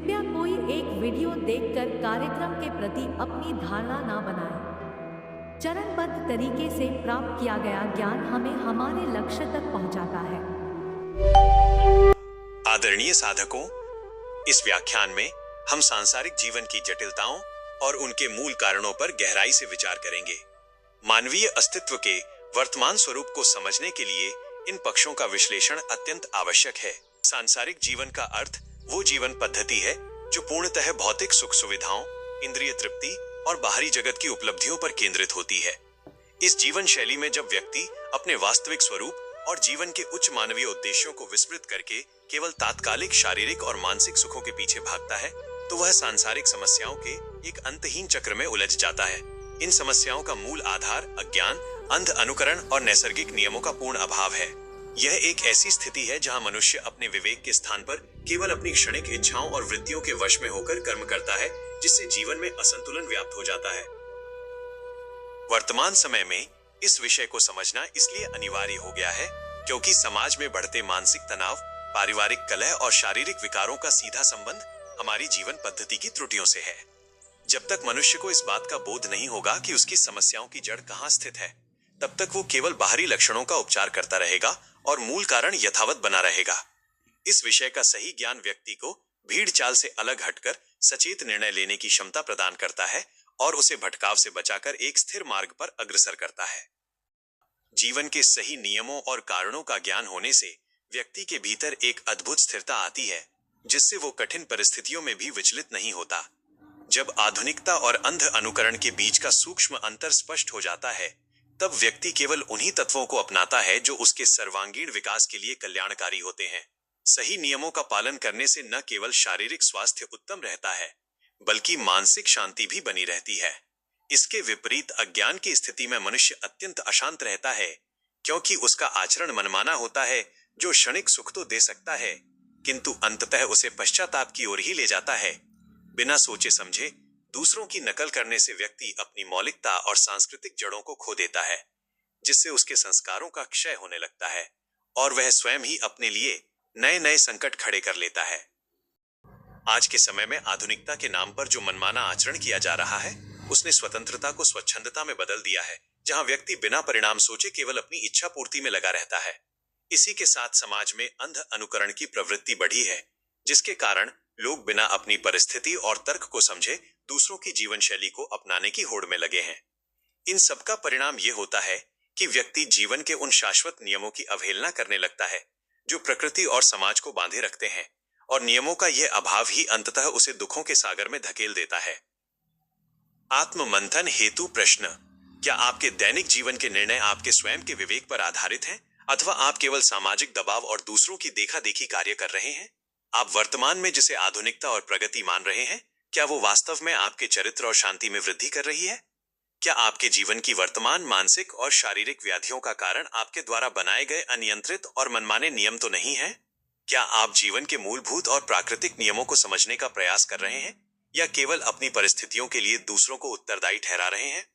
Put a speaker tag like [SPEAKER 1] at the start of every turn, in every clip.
[SPEAKER 1] कृपया कोई एक वीडियो देखकर कार्यक्रम के प्रति अपनी धारणा ना बनाएं। चरणबद्ध तरीके से प्राप्त किया गया ज्ञान हमें हमारे लक्ष्य तक पहुंचाता है।
[SPEAKER 2] आदरणीय साधकों, इस व्याख्यान में हम सांसारिक जीवन की जटिलताओं और उनके मूल कारणों पर गहराई से विचार करेंगे। मानवीय अस्तित्व के वर्तमान स्वरूप को समझने के लिए इन पक्षों का विश्लेषण अत्यंत आवश्यक है। सांसारिक जीवन का अर्थ वो जीवन पद्धति है जो पूर्णतः भौतिक सुख सुविधाओं, इंद्रिय तृप्ति और बाहरी जगत की उपलब्धियों पर केंद्रित होती है। इस जीवन शैली में जब व्यक्ति अपने वास्तविक स्वरूप और जीवन के उच्च मानवीय उद्देश्यों को विस्मृत करके केवल तात्कालिक शारीरिक और मानसिक सुखों के पीछे भागता है, तो वह सांसारिक समस्याओं के एक अंतहीन चक्र में उलझ जाता है। इन समस्याओं का मूल आधार अज्ञान, अंध अनुकरण और नैसर्गिक नियमों का पूर्ण अभाव है। यह एक ऐसी स्थिति है जहां मनुष्य अपने विवेक के स्थान पर केवल अपनी क्षणिक इच्छाओं और वृत्तियों के वश में होकर कर्म करता है, जिससे जीवन में असंतुलन व्याप्त हो जाता है। वर्तमान समय में इस विषय को समझना इसलिए अनिवार्य हो गया है क्योंकि समाज में बढ़ते मानसिक तनाव, पारिवारिक कलह और शारीरिक विकारों का सीधा संबंध हमारी जीवन पद्धति की त्रुटियों से है। जब तक मनुष्य को इस बात का बोध नहीं होगा कि उसकी समस्याओं की जड़ कहां स्थित है, तब तक वो केवल बाहरी लक्षणों का उपचार करता रहेगा और मूल कारण यथावत बना रहेगा। इस विषय का सही ज्ञान व्यक्ति को भीड़ चाल से अलग हटकर सचेत निर्णय लेने की क्षमता प्रदान करता है और उसे भटकाव से बचाकर एक स्थिर मार्ग पर अग्रसर करता है। जीवन के सही नियमों और कारणों का ज्ञान होने से व्यक्ति के भीतर एक अद्भुत स्थिरता आती है, जिससे वो कठिन परिस्थितियों में भी विचलित नहीं होता। जब आधुनिकता और अंध अनुकरण के बीच का सूक्ष्म अंतर स्पष्ट हो जाता है, तब व्यक्ति केवल उन्हीं तत्वों को अपनाता है जो उसके सर्वांगीण विकास के लिए कल्याणकारी होते हैं। सही नियमों का पालन करने से न केवल शारीरिक स्वास्थ्य उत्तम रहता है, बल्कि मानसिक शांति भी बनी रहती है। इसके विपरीत अज्ञान की स्थिति में मनुष्य अत्यंत अशांत रहता है, क्योंकि उसका आचरण मनमाना होता है, जो क्षणिक सुख तो दे सकता है, किंतु अंततः उसे पश्चाताप की ओर ही ले जाता है। बिना सोचे समझे दूसरों की नकल करने से व्यक्ति अपनी मौलिकता और सांस्कृतिक जड़ों को खो देता है, जिससे उसके संस्कारों का क्षय होने लगता है और वह स्वयं ही अपने लिए नए नए संकट खड़े कर लेता है। आज के समय में आधुनिकता के नाम पर जो मनमाना आचरण किया जा रहा है, उसने स्वतंत्रता को स्वच्छंदता में बदल दिया है, जहां व्यक्ति बिना परिणाम सोचे केवल अपनी इच्छा पूर्ति में लगा रहता है। इसी के साथ समाज में अंध अनुकरण की प्रवृत्ति बढ़ी है, जिसके कारण लोग बिना अपनी परिस्थिति और तर्क को समझे दूसरों की जीवन शैली को अपनाने की होड़ में लगे हैं। इन सबका परिणाम यह होता है कि व्यक्ति जीवन के उन शाश्वत नियमों की अवहेलना करने लगता है जो प्रकृति और समाज को बांधे रखते हैं, और नियमों का यह अभाव ही अंततः उसे दुखों के सागर में धकेल देता है। आत्म मंथन हेतु प्रश्न: क्या आपके दैनिक जीवन के निर्णय आपके स्वयं के विवेक पर आधारित हैं, अथवा आप केवल सामाजिक दबाव और दूसरों की देखा देखी कार्य कर रहे हैं? आप वर्तमान में जिसे आधुनिकता और प्रगति मान रहे हैं, क्या वो वास्तव में आपके चरित्र और शांति में वृद्धि कर रही है? क्या आपके जीवन की वर्तमान मानसिक और शारीरिक व्याधियों का कारण आपके द्वारा बनाए गए अनियंत्रित और मनमाने नियम तो नहीं है? क्या आप जीवन के मूलभूत और प्राकृतिक नियमों को समझने का प्रयास कर रहे हैं, या केवल अपनी परिस्थितियों के लिए दूसरों को उत्तरदायी ठहरा रहे हैं?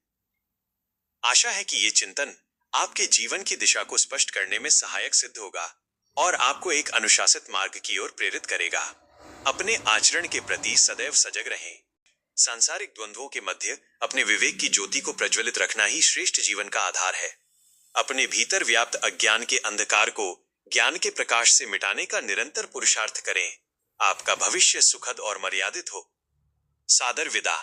[SPEAKER 2] आशा है कि ये चिंतन आपके जीवन की दिशा को स्पष्ट करने में सहायक सिद्ध होगा और आपको एक अनुशासित मार्ग की ओर प्रेरित करेगा। अपने आचरण के प्रति सदैव सजग रहें। सांसारिक द्वंद्वों के मध्य अपने विवेक की ज्योति को प्रज्वलित रखना ही श्रेष्ठ जीवन का आधार है। अपने भीतर व्याप्त अज्ञान के अंधकार को ज्ञान के प्रकाश से मिटाने का निरंतर पुरुषार्थ करें। आपका भविष्य सुखद और मर्यादित हो। सादर विदा।